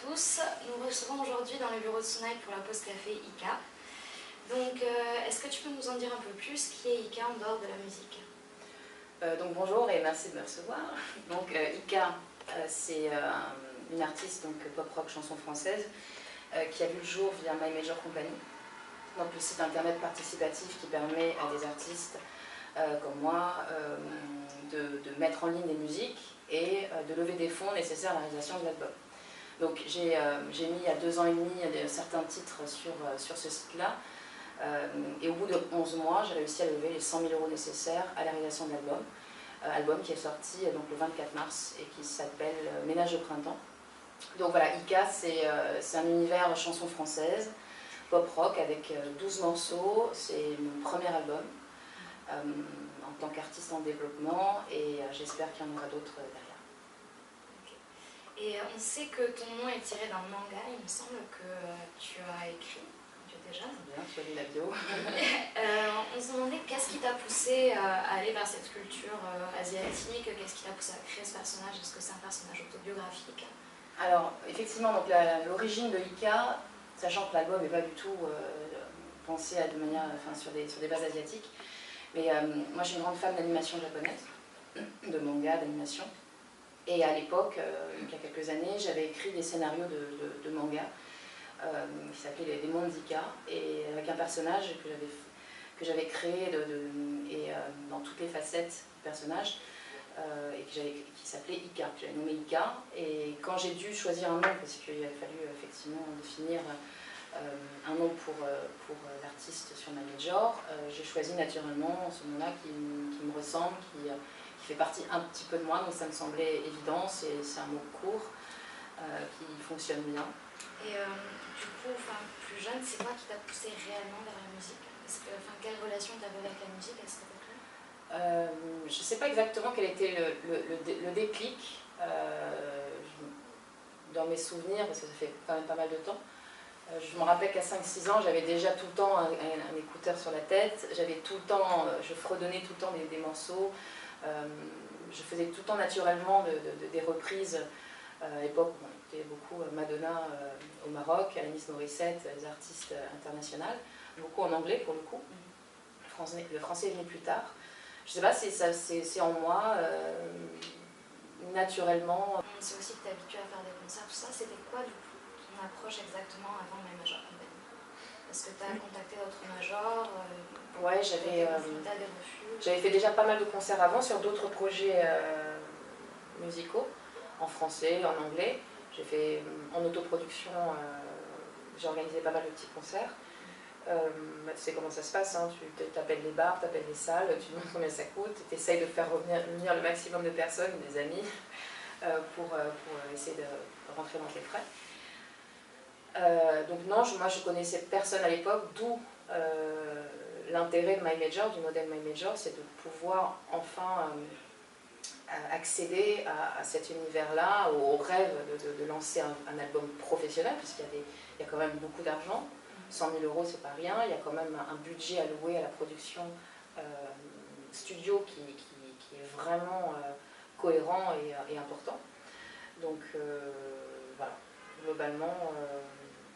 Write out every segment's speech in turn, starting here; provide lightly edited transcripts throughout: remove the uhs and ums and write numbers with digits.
tous, nous recevons aujourd'hui dans le bureau de Sonaï pour la pause café ICA. Donc, est-ce que tu peux nous en dire un peu plus qui est ICA en dehors de la musique? Donc bonjour et merci de me recevoir. Donc ICA, c'est une artiste donc pop-rock chanson française qui a vu le jour via My Major Company, donc le site internet participatif qui permet à des artistes comme moi de mettre en ligne des musiques et de lever des fonds nécessaires à la réalisation de l'album. Donc j'ai mis il y a 2 ans et demi certains titres sur ce site-là. Et au bout de 11 mois, j'ai réussi à lever les 100 000 € nécessaires à la réalisation de l'album. Album qui est sorti donc, le 24 mars et qui s'appelle Ménage de printemps. Donc voilà, ICA, c'est un univers chanson française, pop-rock avec 12 morceaux. C'est mon premier album en tant qu'artiste en développement et j'espère qu'il y en aura d'autres derrière. Okay. Et on sait que ton nom est tiré d'un manga, il me semble que tu as écrit. Déjà. Bien, tu as lu la bio. On se demandait qu'est-ce qui t'a poussé à aller vers cette culture asiatique, qu'est-ce qui t'a poussé à créer ce personnage, est-ce que c'est un personnage autobiographique? Alors, effectivement, l'origine de ICA, sachant que l'album n'est pas du tout pensé sur des bases asiatiques, mais moi je suis une grande fan d'animation japonaise, de manga, d'animation, et à l'époque, il y a quelques années, j'avais écrit des scénarios de manga, qui s'appelait Les Démons d'ICA, et avec un personnage que j'avais créé dans toutes les facettes du personnage, et qui s'appelait Ika, que j'avais nommé Ika. Et quand j'ai dû choisir un nom, parce qu'il a fallu effectivement définir un nom pour l'artiste sur My Major, j'ai choisi naturellement ce nom-là qui me ressemble, qui fait partie un petit peu de moi, donc ça me semblait évident, c'est un mot court qui fonctionne bien. Et du coup, plus jeune, c'est quoi qui t'a poussé réellement vers la musique? Quelle relation tu avais avec la musique à cette époque-là? Je ne sais pas exactement quel était le déclic dans mes souvenirs, parce que ça fait quand même pas mal de temps. Je me rappelle qu'à 5-6 ans, j'avais déjà tout le temps un écouteur sur la tête, je fredonnais tout le temps des morceaux, je faisais tout le temps naturellement des reprises. À l'époque, on écoutait beaucoup Madonna au Maroc, Alanis Morissette, des artistes internationales, beaucoup en anglais pour le coup. Le français est venu plus tard. Je ne sais pas si c'est en moi, naturellement. On sait aussi que tu es habitué à faire des concerts, tout ça. C'était quoi du coup ton approche exactement avant My Major Company? Est-ce que tu as contacté d'autres majors? Ouais, j'avais fait déjà pas mal de concerts avant sur d'autres projets musicaux, en français, en anglais. J'ai fait en autoproduction, j'ai organisé pas mal de petits concerts. Tu sais comment ça se passe, hein, tu t'appelles les bars, tu appelles les salles, tu demandes combien ça coûte, tu essayes de faire venir le maximum de personnes, des amis, pour essayer de rentrer dans tes frais. Donc non, moi je connaissais personne à l'époque, d'où l'intérêt de My Major, du modèle My Major, c'est de pouvoir enfin accéder à cet univers-là, au rêve de lancer un album professionnel, puisqu'il y a quand même beaucoup d'argent. 100 000 € c'est pas rien, il y a quand même un budget alloué à la production studio qui est vraiment cohérent et important. Donc voilà, globalement,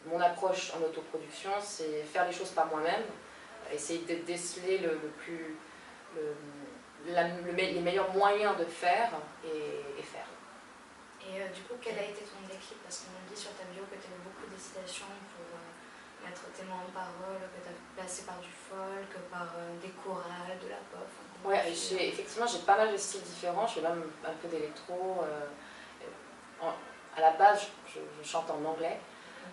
mon approche en autoproduction, c'est faire les choses par moi-même, essayer de déceler les meilleurs moyens de faire et faire. Et du coup, quel a été ton déclic? Parce qu'on dit sur ta bio que tu as eu beaucoup d'hésitation pour mettre tes mots en parole, que tu as passé par du folk, par des chorales, de la pop. Ouais, effectivement, j'ai pas mal de styles différents, je fais même un peu d'électro. À la base, je chante en anglais.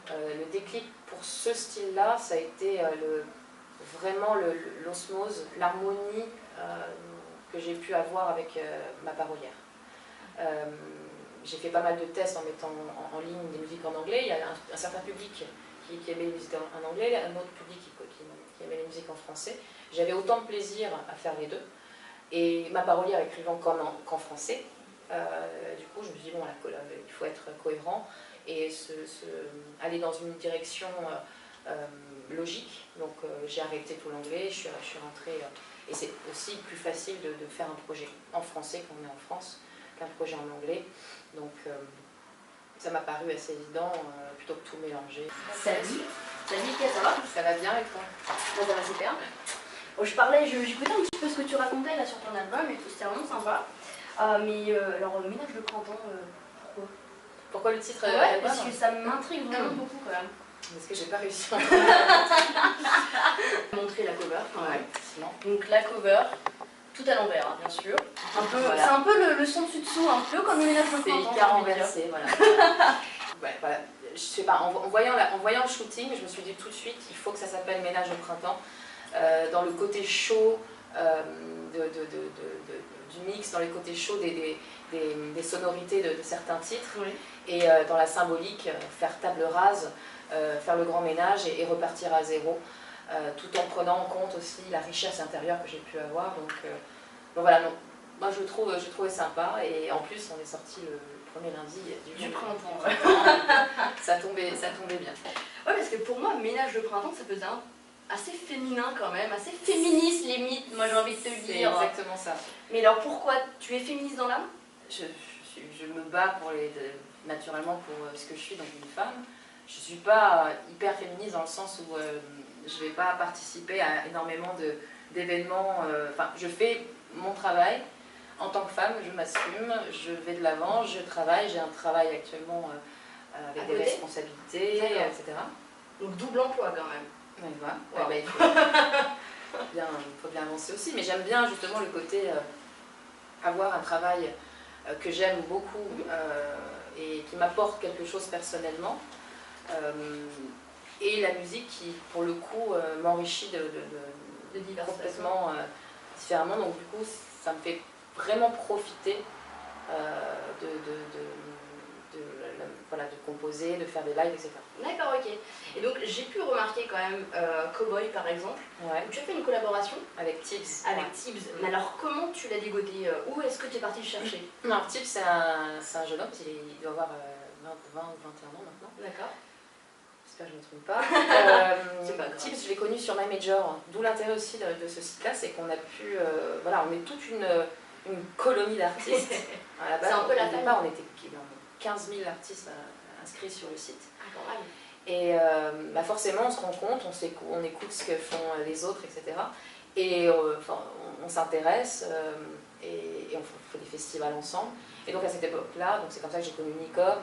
Le déclic pour ce style-là, ça a été vraiment l'osmose, l'harmonie que j'ai pu avoir avec ma parolière. J'ai fait pas mal de tests en mettant en ligne des musiques en anglais. Il y a un certain public qui aimait les musiques en anglais, un autre public qui aimait les musiques en français. J'avais autant de plaisir à faire les deux. Et ma parolière écrivant qu'en français, du coup je me suis dit, bon, il faut être cohérent et aller dans une direction logique. Donc j'ai arrêté tout l'anglais, je suis rentrée, et c'est aussi plus facile de faire un projet en français quand on est en France qu'un projet en anglais. Donc Ça m'a paru assez évident, plutôt que tout mélanger. Salut, Ika, ça va? Ça va bien et toi? Moi ça va super. Bon, j'écoutais un petit peu ce que tu racontais là sur ton album et tout, c'était vraiment sympa. Alors, Ménage de printemps, pourquoi? Pourquoi le titre Ouais, parce que ça m'intrigue vraiment beaucoup quand même. Parce que j'ai pas réussi à Montrer la cover quand même. Non. Donc la cover, tout à l'envers, hein, bien sûr. Voilà. C'est un peu le son dessus-dessous, un peu comme Ménage de printemps. C'est Ika renversé, voilà. Ouais, voilà. Je sais pas, en voyant le shooting, je me suis dit tout de suite, il faut que ça s'appelle Ménage au printemps. Dans le côté chaud du mix, dans les côtés chauds des sonorités de certains titres, Oui. et dans la symbolique, faire table rase, faire le grand ménage et repartir à zéro, tout en prenant en compte aussi la richesse intérieure que j'ai pu avoir. Donc voilà, non. Moi je trouvais sympa, et en plus on est sorti le premier lundi Du printemps. ça tombait bien. Ouais, parce que pour moi, Ménage de printemps, ça faisait assez féminin quand même, assez féministe limite, moi j'ai envie de te C'est dire. exactement ça. Mais alors pourquoi? Tu es féministe dans l'âme? Je me bats naturellement pour ce que je suis, donc une femme. Je ne suis pas hyper féministe dans le sens où je ne vais pas participer à énormément d'événements. Enfin, je fais mon travail. En tant que femme, je m'assume, je vais de l'avant, je travaille, j'ai un travail actuellement avec des responsabilités, etc. Donc double emploi quand même. Ouais, voilà. Wow. Il faut bien avancer aussi, mais j'aime bien justement le côté avoir un travail que j'aime beaucoup et qui m'apporte quelque chose personnellement, et la musique qui, pour le coup, m'enrichit de complètement différemment. Donc du coup, ça me fait vraiment profiter de composer, de faire des lives, etc. D'accord, ok. Et donc j'ai pu remarquer quand même Cowboy par exemple, Ouais. où tu as fait une collaboration Avec Tibbs. avec Tibbs. Mais alors comment tu l'as dégoté? Où est-ce que tu es parti le chercher? Non, Tibbs, c'est un jeune homme, il doit avoir 20 ou 21 ans maintenant. D'accord. J'espère que je ne me trompe pas. C'est pas grave. Tibbs, je l'ai connu sur My Major, d'où l'intérêt aussi de ce site-là, c'est qu'on a pu... voilà, on est toute une colonie d'artistes. À la base, C'est un peu la au famille. départ, on était 15 000 artistes inscrits sur le site. Ah, quand même. Et forcément, on se rend compte, on écoute ce que font les autres, etc. Et on s'intéresse et on fait des festivals ensemble. Et donc à cette époque-là, c'est comme ça que j'ai connu Nicom,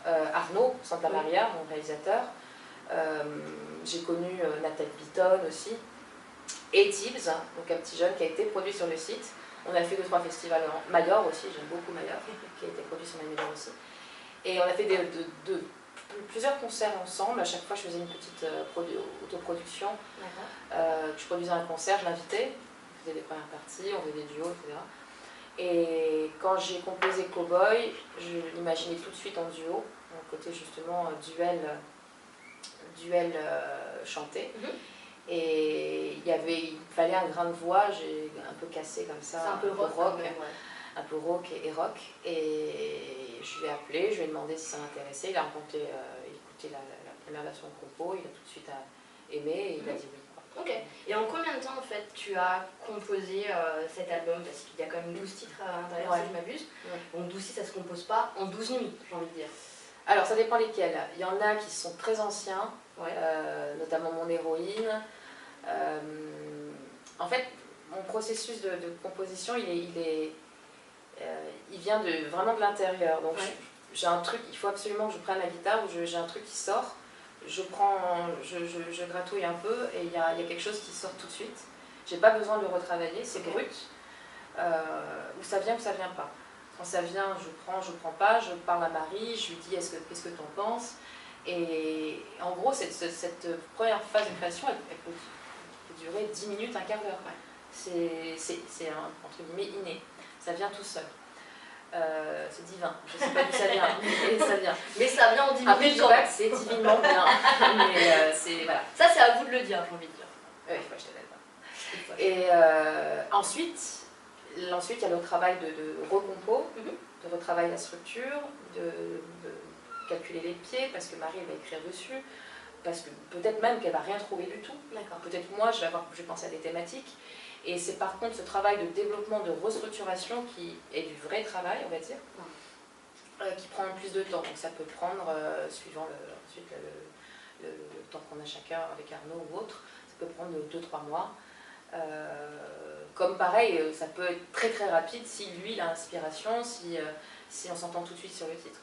Arnaud Santamaria, mon réalisateur. J'ai connu Nathalie Bitton aussi. Et Tibbs, donc un petit jeune qui a été produit sur le site. On a fait 2-3 festivals en Major aussi, j'aime beaucoup Major, qui a été produit sur My Major aussi. Et on a fait plusieurs concerts ensemble. À chaque fois, je faisais une petite autoproduction. Je produisais un concert, je l'invitais, on faisait des premières parties, on faisait des duos, etc. Et quand j'ai composé Cowboy, je l'imaginais tout de suite en duo, un côté justement duel chanté. Et il fallait un grain de voix, j'ai un peu cassé comme ça, un peu rock, un peu rock et rock. Et je l'ai appelé, je lui ai demandé si ça m'intéressait. Il a écouté la première version de compo, il a tout de suite aimé et il a dit oui. Ok. Et en combien de temps en fait tu as composé cet album? Parce qu'il y a quand même 12 titres à l'intérieur, si je m'abuse. Donc 12 titres, ça se compose pas en 12 nuits, j'ai envie de dire. Alors ça dépend lesquels. Il y en a qui sont très anciens, notamment Mon héroïne. En fait, mon processus de composition, il vient vraiment de l'intérieur. Donc j'ai un truc, il faut absolument que je prenne la guitare, ou j'ai un truc qui sort, je gratouille un peu et il y a quelque chose qui sort tout de suite. J'ai pas besoin de le retravailler, c'est brut. Ou ça vient ou ça vient pas. Quand ça vient, je prends pas, je parle à Marie, je lui dis qu'est-ce que tu en penses. Et en gros, cette première phase de création, elle peut durer 10 minutes, un quart d'heure. C'est entre guillemets inné, ça vient tout seul. C'est divin, je sais pas d'où ça vient, mais ça vient. Mais ça vient en 10 minutes. Après, je dis pas que c'est divinement bien, mais voilà. Ça, c'est à vous de le dire, j'ai envie de dire. Oui, je te l'aide pas. Et ensuite, il y a le travail de recompo, de retravailler la structure, de calculer les pieds, parce que Marie elle va écrire dessus, parce que peut-être même qu'elle va rien trouver du tout. Peut-être moi, je vais penser à des thématiques. Et c'est par contre ce travail de développement, de restructuration qui est du vrai travail, on va dire. qui prend plus de temps. Donc ça peut prendre, suivant ensuite le temps qu'on a chacun avec Arnaud ou autre, ça peut prendre 2-3 mois. Comme pareil, ça peut être très très rapide si lui il a l'inspiration, si on s'entend tout de suite sur le titre.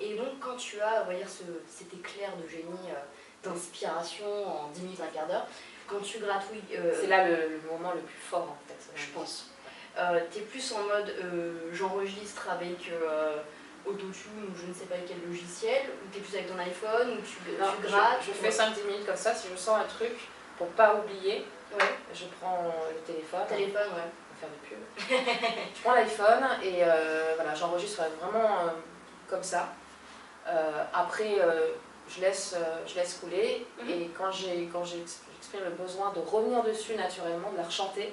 Et donc quand tu as, on va dire, cet éclair de génie, d'inspiration en 10 minutes, un quart d'heure, quand tu gratouilles... c'est là le moment le plus fort en fait. Je pense. T'es plus en mode j'enregistre avec Autotune ou je ne sais pas quel logiciel, ou t'es plus avec ton iPhone, ou tu grattes. Je fais 5-10 minutes comme ça, si je sens un truc, pour pas oublier, je prends le téléphone. Téléphone, ouais. On va faire de pub. Je prends l'iPhone et voilà, j'enregistre vraiment comme ça. Après, je laisse couler et quand j'exprime le besoin de revenir dessus naturellement, de la rechanter,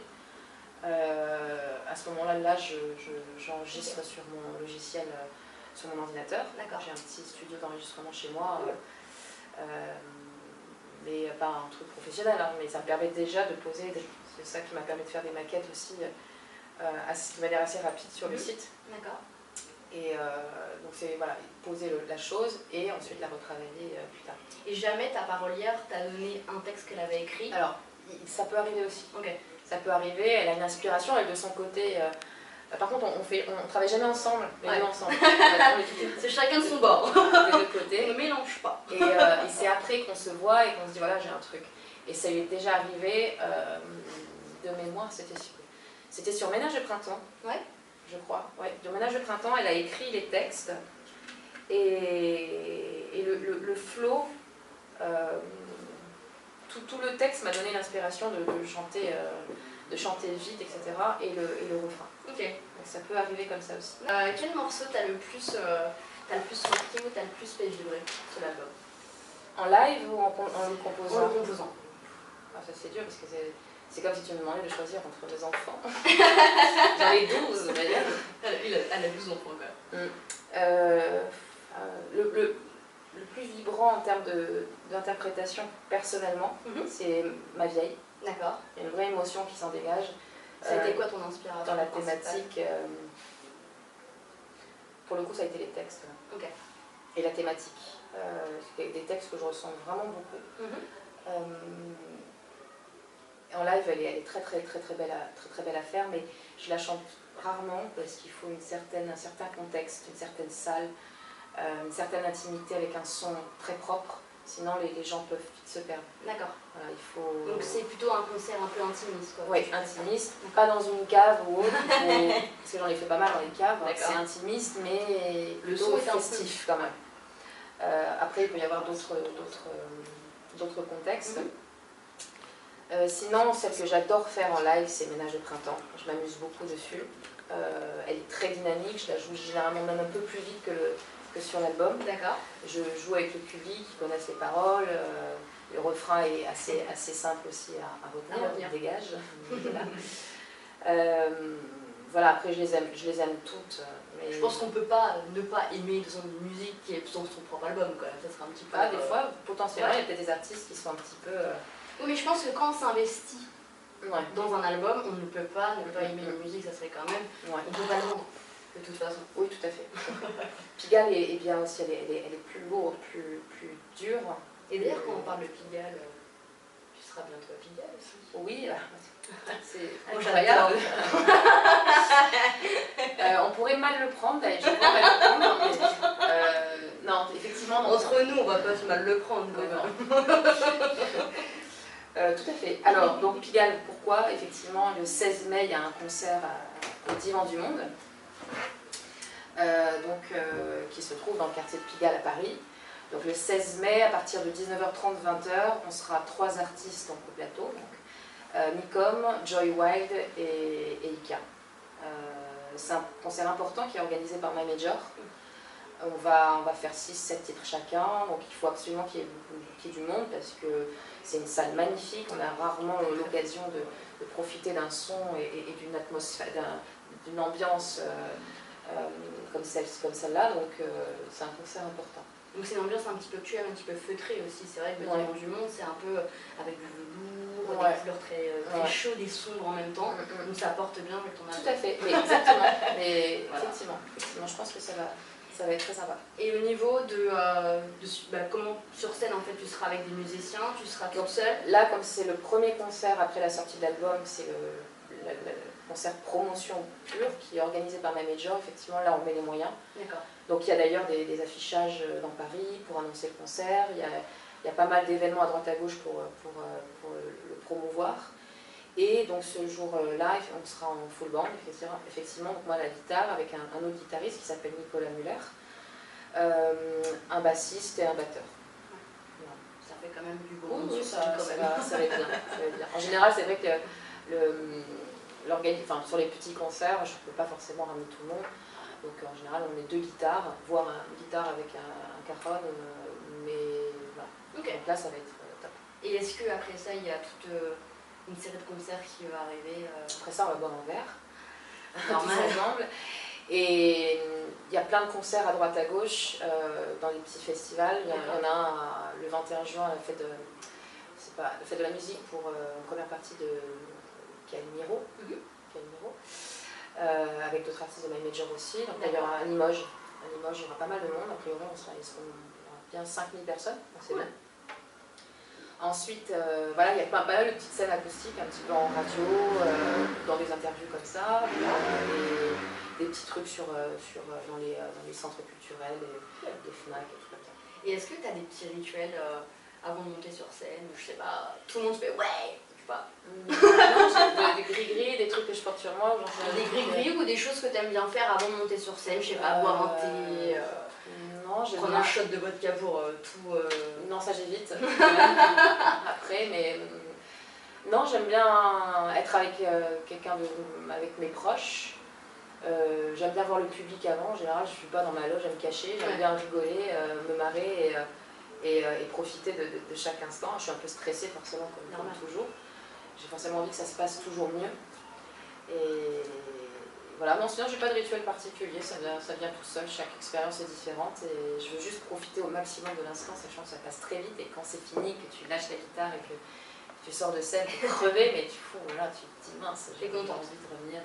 à ce moment-là, j'enregistre sur mon logiciel, sur mon ordinateur. J'ai un petit studio d'enregistrement chez moi, mais pas un truc professionnel, hein, mais ça me permet déjà de poser, c'est ça qui m'a permis de faire des maquettes aussi de manière assez rapide sur le site. D'accord. Et donc c'est voilà, poser la chose et ensuite la retravailler plus tard. Et jamais ta parolière t'a donné un texte qu'elle avait écrit? Alors, ça peut arriver aussi. Ok. Ça peut arriver, elle a une inspiration, elle de son côté. Par contre, on travaille jamais ensemble, les deux ensemble. C'est chacun de son bord. Des deux côtés. On ne mélange pas. Et c'est après qu'on se voit et qu'on se dit voilà, j'ai un truc. Et ça lui est déjà arrivé de mémoire, c'était sur Ménage de printemps. Ouais. Je crois. Ouais. De Ménage de printemps, elle a écrit les textes et le flow. Tout le texte m'a donné l'inspiration de chanter vite, etc. et le refrain. Ok. Donc ça peut arriver comme ça aussi. Quel morceau t'as le plus marqué ou t'as le plus fait vibrer sur l'album? En live ou en le composant? En le composant. Ah, ça c'est dur parce que c'est comme si tu me demandais de choisir entre mes enfants. J'en ai 12 d'ailleurs. Elle a 12 enfants quand même. Le plus vibrant en termes d'interprétation, personnellement, c'est Ma vieille. D'accord. Il y a une vraie émotion qui s'en dégage. Ça a été quoi ton inspiration? Dans la thématique, pour le coup, ça a été les textes. Ok. Et la thématique. C'est des textes que je ressens vraiment beaucoup. En live, elle est très belle à faire, mais je la chante rarement parce qu'il faut un certain contexte, une certaine salle, une certaine intimité avec un son très propre, sinon les gens peuvent vite se perdre. D'accord. Voilà, il faut... Donc c'est plutôt un concert un peu intimiste, quoi. Oui, intimiste, pas dans une cave ou autre, parce que j'en ai fait pas mal dans les caves, c'est intimiste, mais le son est festif quand même. Après, il peut y avoir d'autres contextes. Sinon, celle que j'adore faire en live, c'est Ménage de printemps. Je m'amuse beaucoup dessus. Elle est très dynamique, je la joue généralement même un peu plus vite que sur l'album. D'accord. Je joue avec le public, qui connaissent les paroles. Le refrain est assez simple aussi à retenir, il dégage. Voilà, après je les aime toutes. Mais... Je pense qu'on peut pas ne pas aimer une musique qui est dans son propre album, quand même. Ça sera un petit peu... des fois, potentiellement, il y a peut-être des artistes qui sont un petit peu... Oui, mais je pense que quand on s'investit dans un album, on ne peut pas ne pas aimer une musique, ça serait quand même... On peut pas le vendre, de toute façon. Oui, tout à fait. Pigalle est bien aussi, elle est plus lourde, plus dure. Et d'ailleurs, quand on parle de Pigalle, tu seras bientôt à Pigalle aussi. Oui, c'est incroyable. On pourrait mal le prendre, d'ailleurs, je ne vais pas mal le prendre, mais non, effectivement... Entre nous, on va pas mal le prendre, quand même. Tout à fait. Alors, donc Pigalle, pourquoi? Effectivement, le 16 mai, il y a un concert au Divan du Monde, qui se trouve dans le quartier de Pigalle à Paris. Donc le 16 mai, à partir de 19h30, 20h, on sera 3 artistes au plateau. Micom, Joy Wild et Ika. C'est un concert important qui est organisé par My Major. On va faire 6-7 titres chacun, donc il faut absolument qu'il y ait du monde parce que c'est une salle magnifique. On a rarement l'occasion de profiter d'un son et d'une atmosphère, d'une ambiance comme celle-là, donc c'est un concert important. Donc c'est une ambiance un petit peu cuir, un petit peu feutrée aussi. C'est vrai que le Divan du Monde, c'est un peu avec du velours, des couleurs très chaudes et sombres en même temps. Donc ça apporte bien avec ton album. Tout à fait, mais exactement. Mais effectivement, je pense que ça Ça va être très sympa. Et au niveau comment sur scène en fait tu seras avec des musiciens, tu seras toute seule? Là, comme c'est le premier concert après la sortie de l'album, c'est le concert promotion pur qui est organisé par My Major. Effectivement, là on met les moyens. D'accord. Donc il y a d'ailleurs des affichages dans Paris pour annoncer le concert. Il y a pas mal d'événements à droite à gauche pour le promouvoir. Et donc ce jour-là, on sera en full band, effectivement. Donc moi la guitare avec un autre guitariste qui s'appelle Nicolas Muller, un bassiste et un batteur. Voilà. Ça fait quand même du beau monde. Oui, ça va être bien, En général, c'est vrai que sur les petits concerts, je ne peux pas forcément ramener tout le monde. Donc en général, on est 2 guitares, voire une guitare avec un cajon, mais voilà. Okay. Donc là, ça va être top. Et est-ce qu'après ça, il y a toute une série de concerts qui va arriver Après ça, on va boire un verre, normal. tous ensemble. Et il y a plein de concerts à droite à gauche dans les petits festivals. Il y en a un le 21 juin, la fête de la musique pour une première partie de Calimero. Avec d'autres artistes de My Major aussi. Donc il y aura à Limoges. À Limoges, il y aura pas mal de monde. A priori, il y aura bien 5000 personnes. C'est bien. Ensuite, voilà, il y a pas mal de petites scènes acoustiques, un petit peu en radio, dans des interviews comme ça, et des petits trucs dans les centres culturels, des FNAC et tout comme ça. Et est-ce que tu as des petits rituels avant de monter sur scène? Je sais pas, tout le monde fait ouais, je sais pas. Non, des gris-gris, des trucs que je porte sur moi. Des gris-gris ou des choses que tu aimes bien faire avant de monter sur scène? Je sais pas, boire un thé, prendre un shot de vodka pour tout... Non, ça j'évite. Après, mais... Non, j'aime bien être avec avec mes proches. J'aime bien voir le public avant. En général, je ne suis pas dans ma loge à me cacher. J'aime bien rigoler, me marrer et profiter de chaque instant. Je suis un peu stressée forcément, comme toujours. J'ai forcément envie que ça se passe toujours mieux. Et voilà, non, sinon j'ai pas de rituel particulier, ça vient tout seul, chaque expérience est différente et je veux juste profiter au maximum de l'instant, sachant que ça passe très vite et quand c'est fini, que tu lâches la guitare et que tu sors de scène, tu es crevé, mais tu te dis mince, j'ai envie de revenir.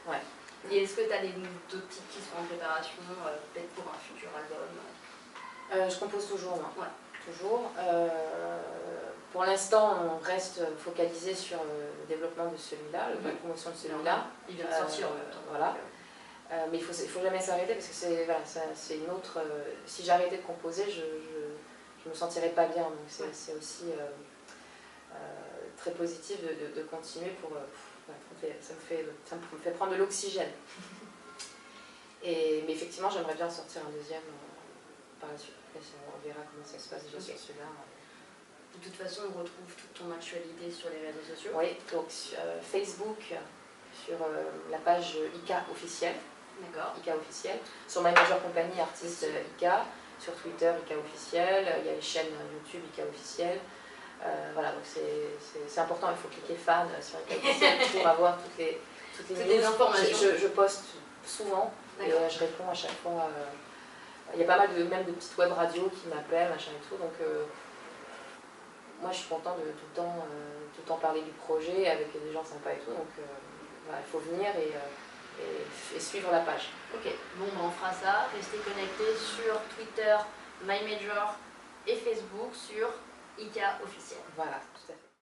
Ouais. Et est-ce que tu as d'autres titres qui sont en préparation, peut-être pour un futur album? Je compose toujours, moi. Ouais. Toujours. Pour l'instant, on reste focalisé sur le développement de celui-là, la promotion de celui-là. Il vient de sortir en même temps. Voilà. Mais il faut jamais s'arrêter parce que c'est une autre... si j'arrêtais de composer, je me sentirais pas bien. Donc c'est aussi très positif de continuer ça me fait prendre de l'oxygène. Mais effectivement, j'aimerais bien sortir un deuxième par la suite. On verra comment ça se passe déjà sur celui-là. De toute façon, on retrouve toute ton actualité sur les réseaux sociaux. Oui, donc Facebook, sur la page ICA officielle. D'accord. ICA officielle. Sur My Major Company, artiste ICA. Sur Twitter, ICA officielle. Il y a les chaînes YouTube ICA officielle. Voilà, donc c'est important, il faut cliquer fan sur ICA officielle pour avoir toutes les informations. Je poste souvent et je réponds à chaque fois. Il y a pas mal même de petites web radios qui m'appellent, machin et tout. Donc moi je suis contente de tout le temps parler du projet avec des gens sympas et tout. Donc voilà, il faut venir et suivre la page. Ok, bon on fera ça. Restez connectés sur Twitter, My Major et Facebook sur ICA officiel. Voilà, tout à fait.